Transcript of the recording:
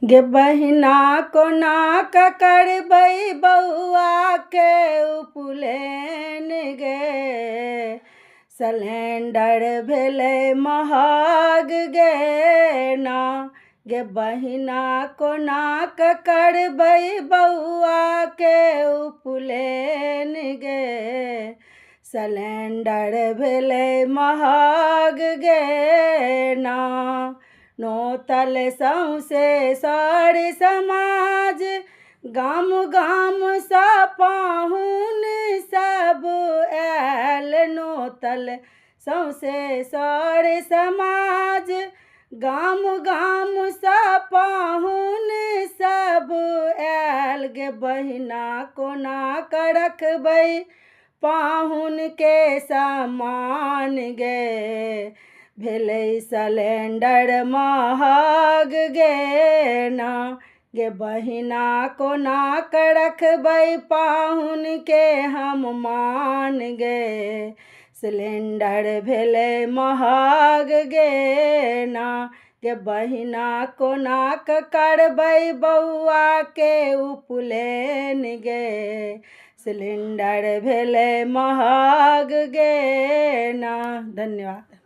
गे बहिना कोना करबै बउआ के उपनयन गे, सिलेंडर भेलै महग गे ना। गे बहिना कोना करबै बउआ के उपनयन गे, सिलेंडर भेलै महग गे ना। नोतल सौंसे सर समाज, गाम गाम सँ पाहुन सब आयल। नोतल सौंसे सर समाज, गाम गाम सँ पाहुन सब आयल। गे बहिना कोना कऽ रखबै पाहुन के सम्मान गे, भेलै सिलेंडर महग गे ना। गे बहिना कोना कऽ रखबै पाहुन के हम मान गे, सिलेंडर भेलै महग गे ना। गे बहिना कोना कऽ करबै बउआ के उपनयन गे, सिलेंडर भेलै महग गे ना। धन्यवाद।